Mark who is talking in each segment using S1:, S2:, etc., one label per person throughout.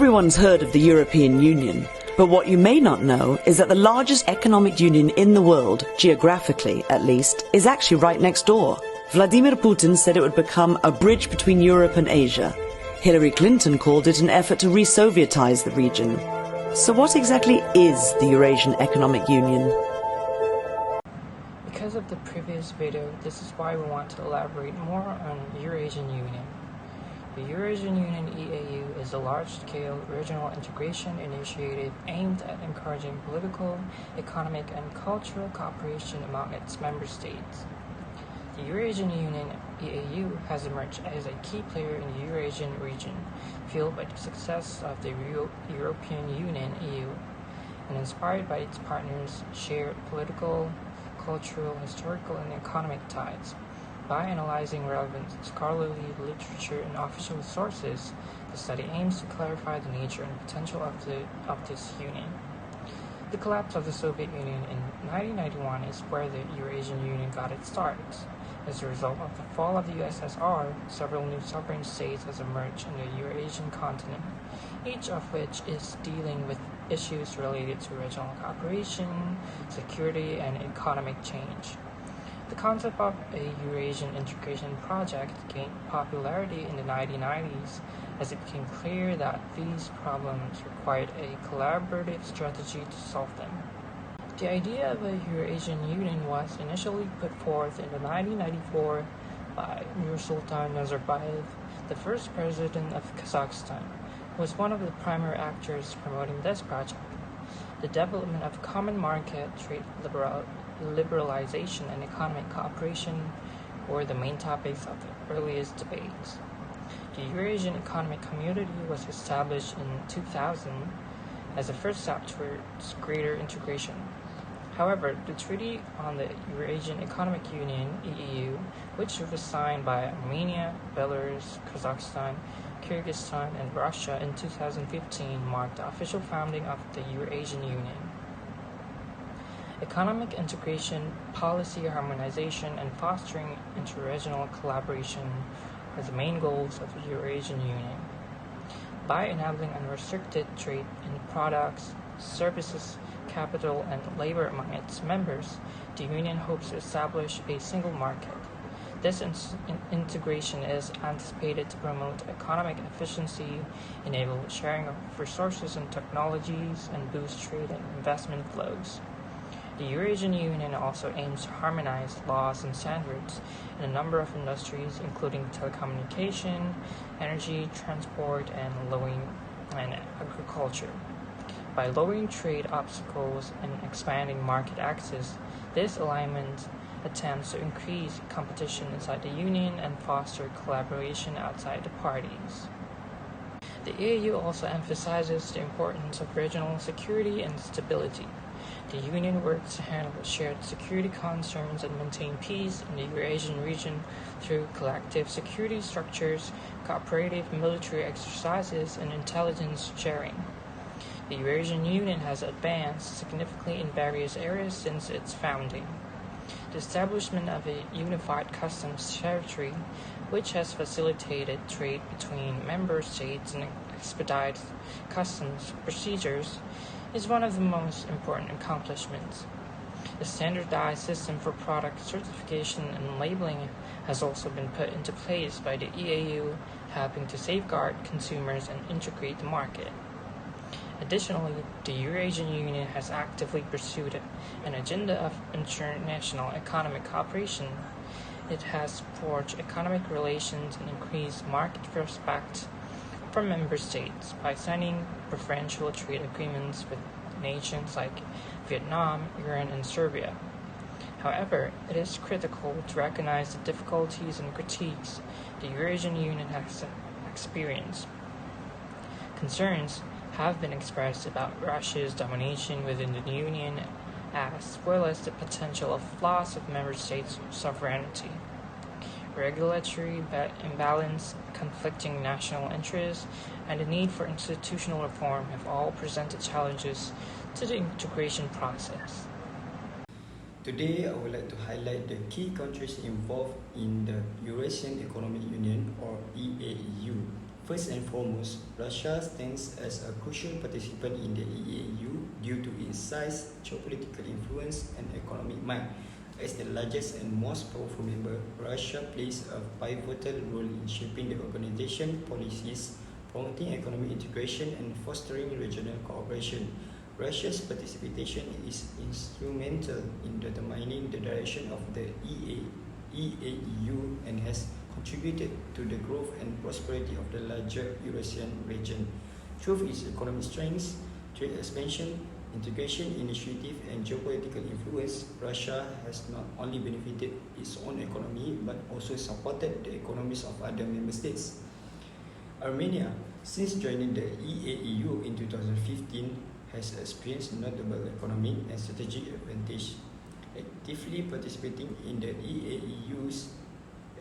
S1: Everyone's heard of the European Union, but what you may not know is that the largest economic union in the world, geographically at least, is actually right next door. Vladimir Putin said it would become a bridge between Europe and Asia. Hillary Clinton called it an effort to re-Sovietize the region. So what exactly is the Eurasian Economic Union?
S2: Because of the previous video, this is why we want to elaborate more on Eurasian Union. The Eurasian Union EAU is a large-scale regional integration initiative aimed at encouraging political, economic, and cultural cooperation among its member states. The Eurasian Union EAU has emerged as a key player in the Eurasian region, fueled by the success of the European Union EU, and inspired by its partners' shared political, cultural, historical, and economic ties. By analyzing relevant scholarly literature and official sources, the study aims to clarify the nature and potential of this union. The collapse of the Soviet Union in 1991 is where the Eurasian Union got its start. As a result of the fall of the USSR, several new sovereign states has emerged in the Eurasian continent, each of which is dealing with issues related to regional cooperation, security, and economic change. The concept of a Eurasian integration project gained popularity in the 1990s as it became clear that these problems required a collaborative strategy to solve them. The idea of a Eurasian Union was initially put forth in 1994 by Nursultan Nazarbayev, the first president of Kazakhstan, who was one of the primary actors promoting this project. The development of common market, trade liberalization, and economic cooperation were the main topics of the earliest debates. The Eurasian Economic Community was established in 2000 as a first step towards greater integration. However, the Treaty on the Eurasian Economic Union, EEU, which was signed by Armenia, Belarus, Kazakhstan, Kyrgyzstan, and Russia in 2015 marked the official founding of the Eurasian Union. Economic integration, policy harmonization, and fostering interregional collaboration are the main goals of the Eurasian Union. By enabling unrestricted trade in products, services, capital, and labor among its members, the Union hopes to establish a single market. This integration is anticipated to promote economic efficiency, enable sharing of resources and technologies, and boost trade and investment flows. The Eurasian Union also aims to harmonize laws and standards in a number of industries, including telecommunication, energy, transport, and agriculture. By lowering trade obstacles and expanding market access, this alignment attempts to increase competition inside the Union and foster collaboration outside the parties. The EAU also emphasizes the importance of regional security and stability. The Union works to handle shared security concerns and maintain peace in the Eurasian region through collective security structures, cooperative military exercises, and intelligence sharing. The Eurasian Union has advanced significantly in various areas since its founding. The establishment of a unified customs territory, which has facilitated trade between member states and expedited customs procedures, is one of the most important accomplishments. A standardized system for product certification and labeling has also been put into place by the EAU, helping to safeguard consumers and integrate the market. Additionally, the Eurasian Union has actively pursued an agenda of international economic cooperation. It has forged economic relations and increased market respect for member states by signing preferential trade agreements with nations like Vietnam, Iran, and Serbia. However, it is critical to recognize the difficulties and critiques the Eurasian Union has experienced. Concerns have been expressed about Russia's domination within the Union, as well as the potential of loss of member states' sovereignty. Regulatory imbalance, conflicting national interests, and the need for institutional reform have all presented challenges to the integration process.
S3: Today, I would like to highlight the key countries involved in the Eurasian Economic Union, or EAU. First and foremost, Russia stands as a crucial participant in the EAU due to its size, geopolitical influence, and economic might. As the largest and most powerful member, Russia plays a pivotal role in shaping the organization's policies, promoting economic integration, and fostering regional cooperation. Russia's participation is instrumental in determining the direction of the EAEU and has contributed to the growth and prosperity of the larger Eurasian region. Through its economic strengths, trade expansion, integration initiative, and geopolitical influence, Russia has not only benefited its own economy but also supported the economies of other member states. Armenia, since joining the EAEU in 2015, has experienced notable economic and strategic advantage. Actively participating in the EAEU's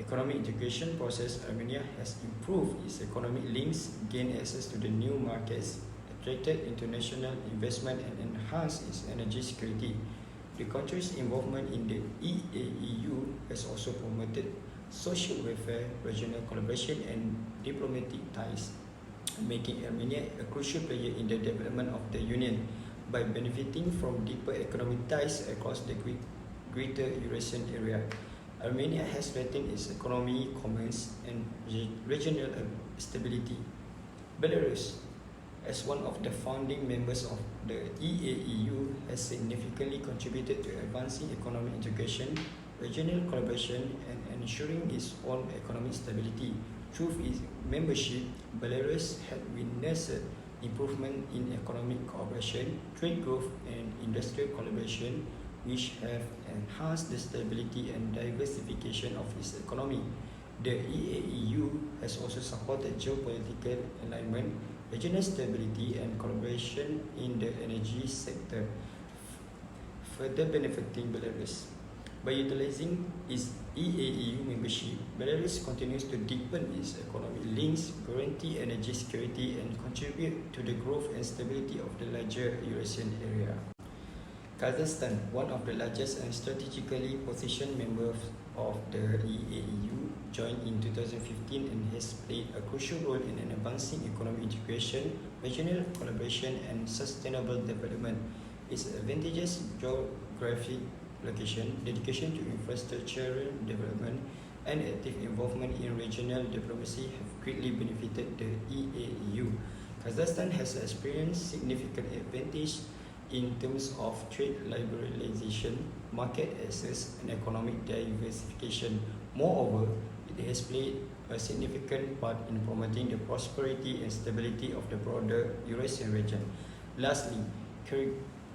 S3: economic integration process, Armenia has improved its economic links, gained access to the new markets, attracted international investment, and enhanced its energy security. The country's involvement in the EAEU has also promoted social welfare, regional collaboration, and diplomatic ties, making Armenia a crucial player in the development of the Union. By benefiting from deeper economic ties across the greater Eurasian area, Armenia has strengthened its economy, commerce, and regional stability. Belarus, as one of the founding members of the EAEU, has significantly contributed to advancing economic integration, regional collaboration, and ensuring its own economic stability. Through its membership, Belarus had witnessed improvement in economic cooperation, trade growth, and industrial collaboration, which have enhanced the stability and diversification of its economy. The EAEU has also supported geopolitical alignment, regional stability, and collaboration in the energy sector, further benefiting Belarus. By utilizing its EAEU membership, Belarus continues to deepen its economic links, guarantee energy security, and contribute to the growth and stability of the larger Eurasian area. Kazakhstan, one of the largest and strategically positioned members of the EAEU, joined in 2015 and has played a crucial role in advancing economic integration, regional collaboration, and sustainable development. Its advantageous geographic location, dedication to infrastructural development, and active involvement in regional diplomacy have greatly benefited the EAEU. Kazakhstan has experienced significant advantage in terms of trade liberalization, market access, and economic diversification. Moreover, it has played a significant part in promoting the prosperity and stability of the broader Eurasian region. Lastly,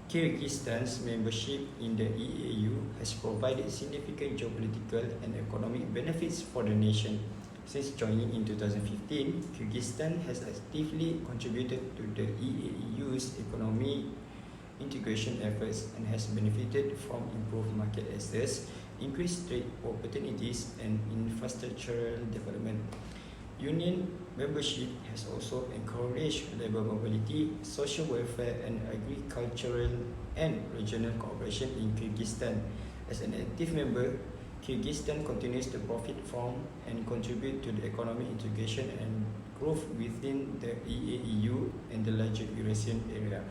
S3: Kyrgyzstan's membership in the EAU has provided significant geopolitical and economic benefits for the nation. Since joining in 2015, Kyrgyzstan has actively contributed to the EAU's economic integration efforts and has benefited from improved market access, increased trade opportunities, and infrastructural development. Union membership has also encouraged labor mobility, social welfare, and agricultural and regional cooperation in Kyrgyzstan. As an active member, Kyrgyzstan continues to profit from and contribute to the economic integration and growth within the EAEU and the larger Eurasian area.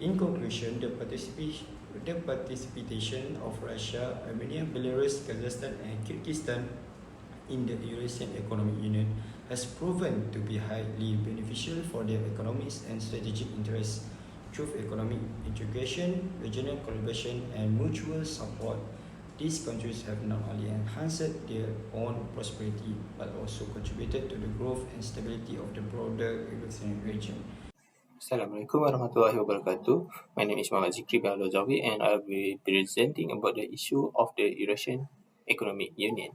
S3: In conclusion, the participation of Russia, Armenia, Belarus, Kazakhstan, and Kyrgyzstan in the Eurasian Economic Union has proven to be highly beneficial for their economies and strategic interests. Through economic integration, regional collaboration, and mutual support, these countries have not only enhanced their own prosperity but also contributed to the growth and stability of the broader Eurasian region.
S4: Assalamualaikum warahmatullahi wabarakatuh. My name is Muhammad Zikri bin Al-Zawi and I will be presenting about the issue of the Eurasian Economic Union.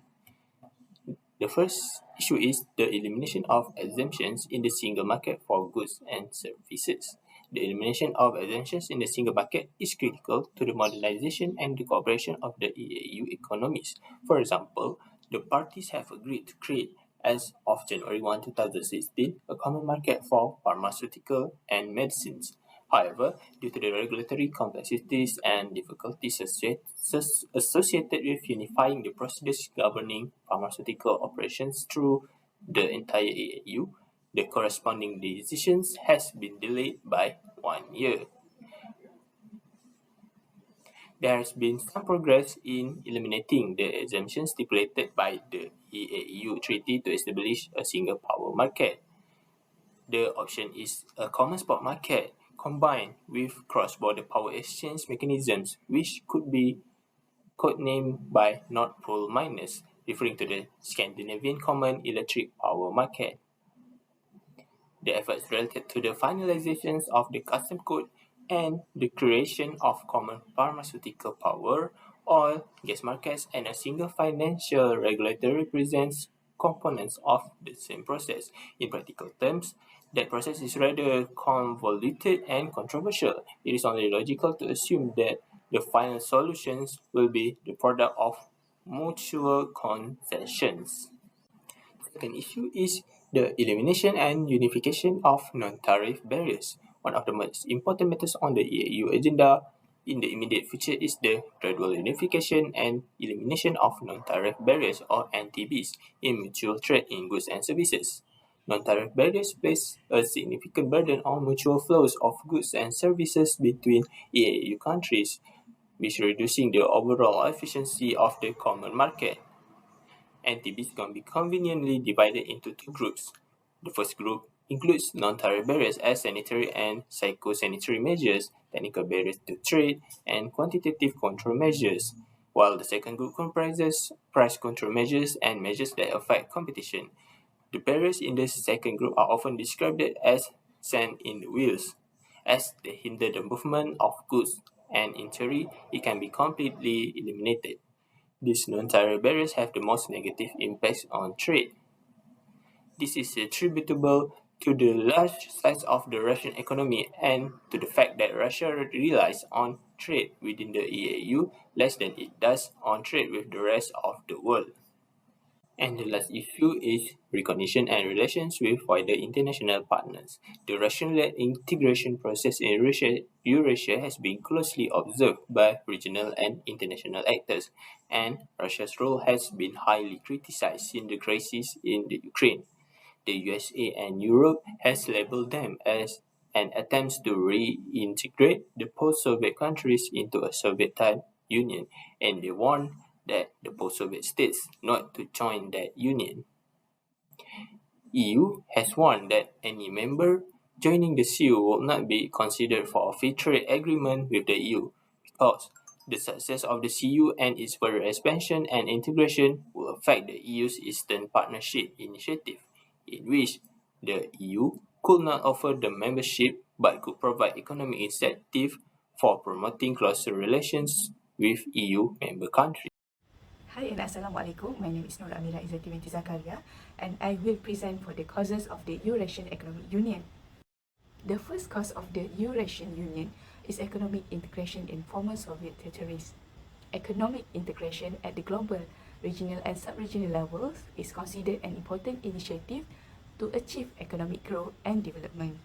S4: The first issue is the elimination of exemptions in the single market for goods and services. The elimination of exemptions in the single market is critical to the modernization and the cooperation of the EAU economies. For example, the parties have agreed to create, as of January 1, 2016, a common market for pharmaceutical and medicines. However, due to the regulatory complexities and difficulties associated with unifying the procedures governing pharmaceutical operations through the entire EAU, The corresponding decisions has been delayed by 1 year. There has been some progress in eliminating the exemptions stipulated by the EAU Treaty to establish a single power market. The option is a common spot market combined with cross-border power exchange mechanisms, which could be codenamed by Nord Pool miners, referring to the Scandinavian Common Electric Power Market. The efforts related to the finalizations of the custom code and the creation of common pharmaceutical power, oil, gas markets, and a single financial regulator represents components of the same process. In practical terms, that process is rather convoluted and controversial. It is only logical to assume that the final solutions will be the product of mutual concessions. Second issue is the elimination and unification of non-tariff barriers. One of the most important matters on the EAU agenda in the immediate future is the gradual unification and elimination of non-tariff barriers or NTBs in mutual trade in goods and services. Non-tariff barriers place a significant burden on mutual flows of goods and services between EAU countries, which reducing the overall efficiency of the common market. NTBs can be conveniently divided into two groups. The first group includes non-tariff barriers as sanitary and psychosanitary measures, technical barriers to trade, and quantitative control measures, while the second group comprises price control measures and measures that affect competition. The barriers in the second group are often described as sand in the wheels, as they hinder the movement of goods, and in theory, it can be completely eliminated. These non-tariff barriers have the most negative impacts on trade. This is attributable to the large size of the Russian economy and to the fact that Russia relies on trade within the EAU less than it does on trade with the rest of the world. And the last issue is recognition and relations with wider international partners. The Russian-led integration process in Eurasia has been closely observed by regional and international actors, and Russia's role has been highly criticized in the crisis in the Ukraine. The USA and Europe has labeled them as an attempt to reintegrate the post-Soviet countries into a Soviet-type union, and they warn that the post-Soviet states not to join that union. EU has warned that any member joining the CU will not be considered for a free trade agreement with the EU because the success of the CU and its further expansion and integration will affect the EU's Eastern Partnership Initiative, in which the EU could not offer the membership but could provide economic incentive for promoting closer relations with EU member countries.
S5: Hi and Assalamualaikum. My name is AMIRAH'IZZATI and I will present for the causes of the Eurasian Economic Union. The first cause of the Eurasian Union is economic integration in former Soviet territories. Economic integration at the global, regional and sub-regional levels is considered an important initiative to achieve economic growth and development.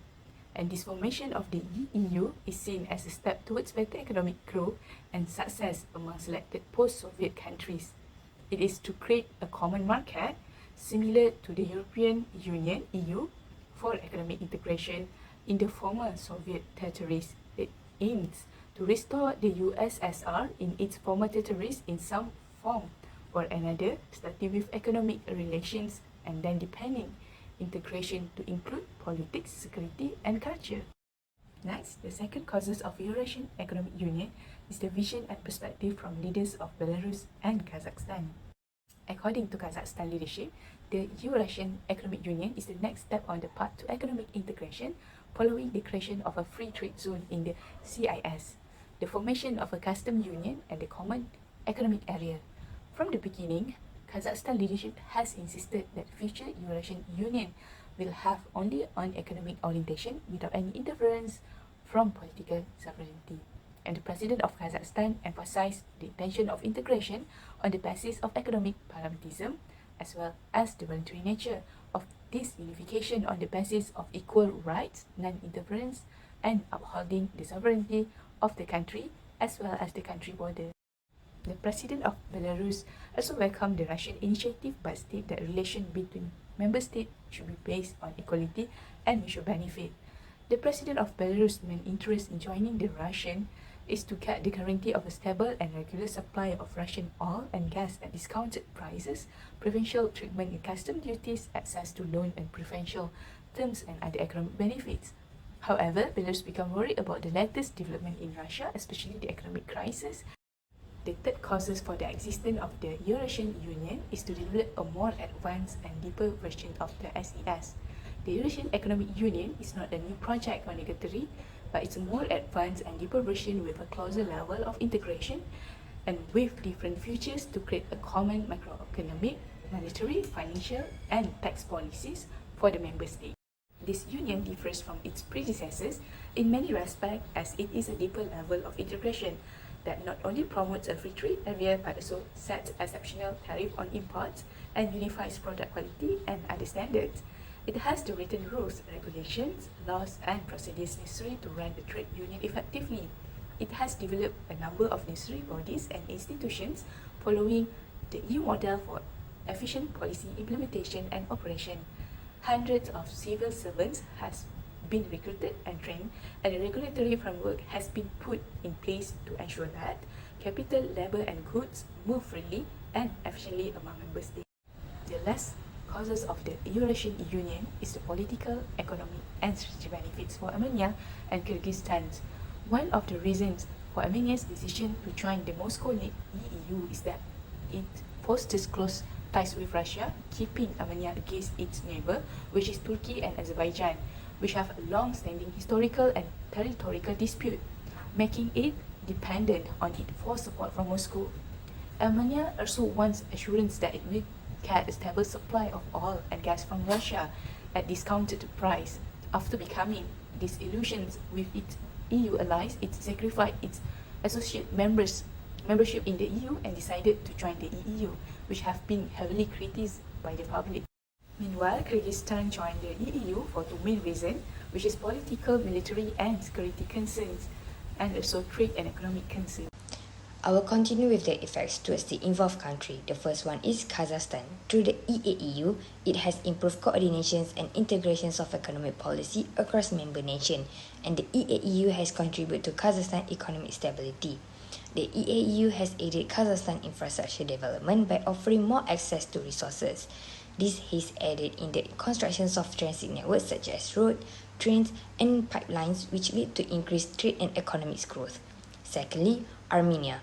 S5: And this formation of the EU is seen as a step towards better economic growth and success among selected post-Soviet countries. It is to create a common market similar to the European Union, EU, for economic integration in the former Soviet territories. It aims to restore the USSR in its former territories in some form or another, starting with economic relations and then depending integration to include politics, security, and culture. Next, the second causes of Eurasian Economic Union is the vision and perspective from leaders of Belarus and Kazakhstan. According to Kazakhstan leadership, the Eurasian Economic Union is the next step on the path to economic integration following the creation of a free trade zone in the CIS, the formation of a custom union, and the common economic area. From the beginning, Kazakhstan leadership has insisted that future Eurasian Union will have only an economic orientation without any interference from political sovereignty. And the President of Kazakhstan emphasized the intention of integration on the basis of economic parliamentarism, as well as the voluntary nature of this unification on the basis of equal rights, non-interference, and upholding the sovereignty of the country as well as the country border. The President of Belarus also welcomed the Russian initiative but stated that relations between member states should be based on equality and mutual benefit. The President of Belarus' main interest in joining the Russian is to get the guarantee of a stable and regular supply of Russian oil and gas at discounted prices, preferential treatment in custom duties, access to loan and preferential terms and other economic benefits. However, Belarus become worried about the latest development in Russia, especially the economic crisis. The third causes for the existence of the Eurasian Union is to develop a more advanced and deeper version of the SES. The Eurasian Economic Union is not a new project or negatory, but it's a more advanced and deeper version with a closer level of integration and with different features to create a common macroeconomic, monetary, financial, and tax policies for the member states. This union differs from its predecessors in many respects as it is a deeper level of integration that not only promotes a free trade area but also sets exceptional tariff on imports and unifies product quality and other standards. It has the written rules, regulations, laws, and procedures necessary to run the trade union effectively. It has developed a number of necessary bodies and institutions following the EU model for efficient policy implementation and operation. Hundreds of civil servants has been recruited and trained, and a regulatory framework has been put in place to ensure that capital, labor, and goods move freely and efficiently among member states. The last causes of the Eurasian Union is the political, economic, and strategic benefits for Armenia and Kyrgyzstan. One of the reasons for Armenia's decision to join the Moscow-led EU is that it fosters close ties with Russia, keeping Armenia against its neighbor, which is Turkey and Azerbaijan, which have a long-standing historical and territorial dispute, making it dependent on it for support from Moscow. Armenia also wants assurance that it will get a stable supply of oil and gas from Russia at discounted price. After becoming disillusioned with its EU allies, it sacrificed its associate membership in the EU and decided to join the EU, which have been heavily criticized by the public. Meanwhile, Kyrgyzstan joined the EU for two main reasons, which is political, military, and security concerns, and also trade and economic concerns.
S6: I will continue with the effects towards the involved country. The first one is Kazakhstan. Through the EAEU, it has improved coordinations and integrations of economic policy across member nations, and the EAEU has contributed to Kazakhstan's economic stability. The EAEU has aided Kazakhstan infrastructure development by offering more access to resources. This has aided in the constructions of transit networks such as roads, trains, and pipelines, which lead to increased trade and economic growth. Secondly, Armenia.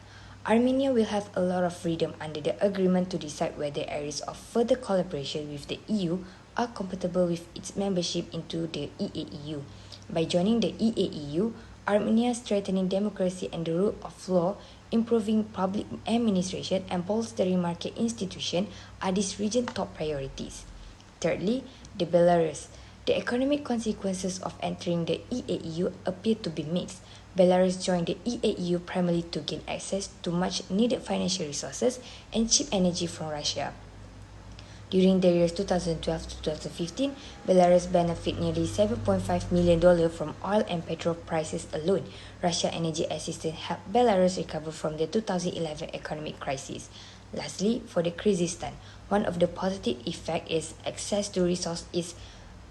S6: Armenia will have a lot of freedom under the agreement to decide whether areas of further collaboration with the EU are compatible with its membership into the EAEU. By joining the EAEU, Armenia strengthening democracy and the rule of law, improving public administration, and bolstering market institutions are this region's top priorities. Thirdly, the Belarus. The economic consequences of entering the EAEU appear to be mixed. Belarus joined the EAEU primarily to gain access to much-needed financial resources and cheap energy from Russia. During the years 2012 to 2015, Belarus benefited nearly $7.5 million from oil and petrol prices alone. Russia's energy assistance helped Belarus recover from the 2011 economic crisis. Lastly, for the Kyrgyzstan, one of the positive effects is access to resources.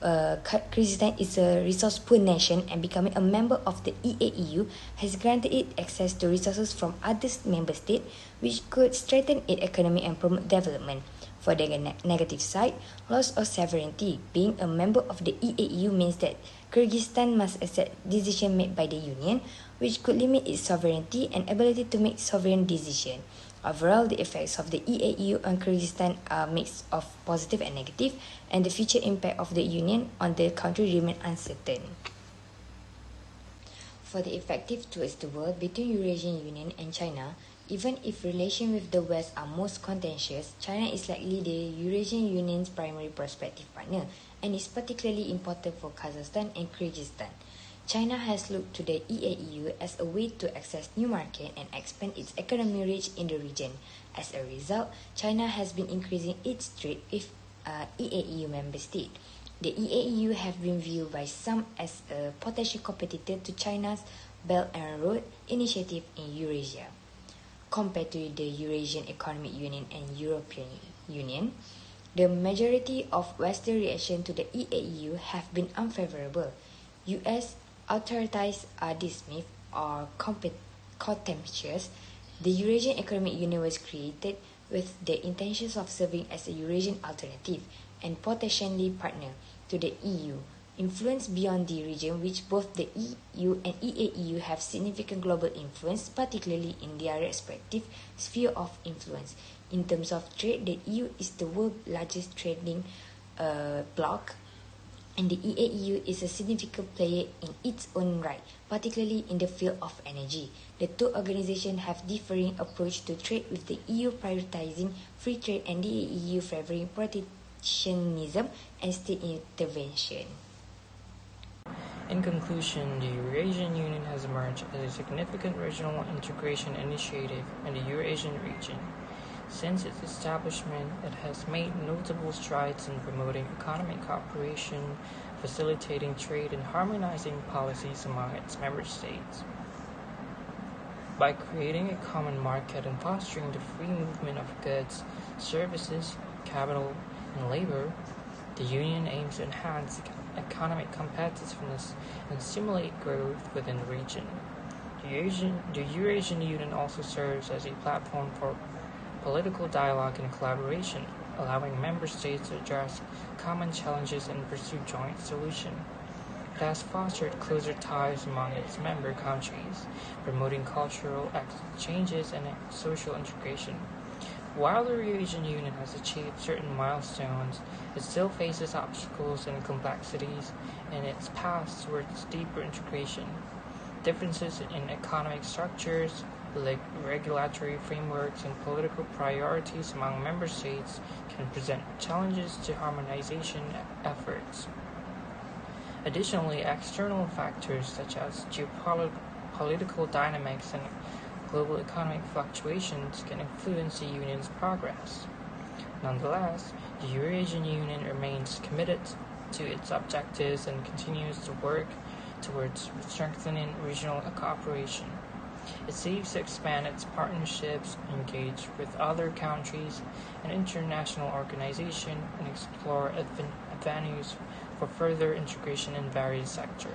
S6: Kyrgyzstan is a resource-poor nation, and becoming a member of the EAEU has granted it access to resources from other member states, which could strengthen its economy and promote development. For the negative side, loss of sovereignty. Being a member of the EAEU means that Kyrgyzstan must accept decisions made by the Union, which could limit its sovereignty and ability to make sovereign decisions. Overall, the effects of the EAEU on Kyrgyzstan are a mix of positive and negative, and the future impact of the Union on the country remain uncertain. For the effective towards the world between Eurasian Union and China, even if relations with the West are most contentious, China is likely the Eurasian Union's primary prospective partner, and is particularly important for Kazakhstan and Kyrgyzstan. China has looked to the EAEU as a way to access new markets and expand its economic reach in the region. As a result, China has been increasing its trade with EAEU member states. The EAEU have been viewed by some as a potential competitor to China's Belt and Road Initiative in Eurasia. Compared to the Eurasian Economic Union and European Union, The majority of Western reactions to the EAEU have been unfavorable. US authorities are dismissive or contemptuous. The Eurasian Economic Union was created with the intentions of serving as a Eurasian alternative and potentially partner to the EU. Influence beyond the region, which both the EU and EAEU have significant global influence, particularly in their respective sphere of influence. In terms of trade, the EU is the world's largest trading bloc, and the EAEU is a significant player in its own right, particularly in the field of energy. The two organizations have differing approach to trade, with the EU prioritizing free trade and the EAEU favoring protectionism and state intervention.
S2: In conclusion, the Eurasian Union has emerged as a significant regional integration initiative in the Eurasian region. Since its establishment, it has made notable strides in promoting economic cooperation, facilitating trade, and harmonizing policies among its member states. By creating a common market and fostering the free movement of goods, services, capital, and labor, the Union aims to enhance economic competitiveness and stimulate growth within the region. The Eurasian Union also serves as a platform for political dialogue and collaboration, allowing member states to address common challenges and pursue joint solutions. It has fostered closer ties among its member countries, promoting cultural exchanges and social integration. While the Eurasian Union has achieved certain milestones, it still faces obstacles and complexities in its path towards deeper integration. Differences in economic structures, regulatory frameworks, and political priorities among member states can present challenges to harmonization efforts. Additionally, external factors such as geopolitical dynamics and global economic fluctuations can influence the Union's progress. Nonetheless, the Eurasian Union remains committed to its objectives and continues to work towards strengthening regional cooperation. It seeks to expand its partnerships, engage with other countries and international organizations, and explore avenues for further integration in various sectors.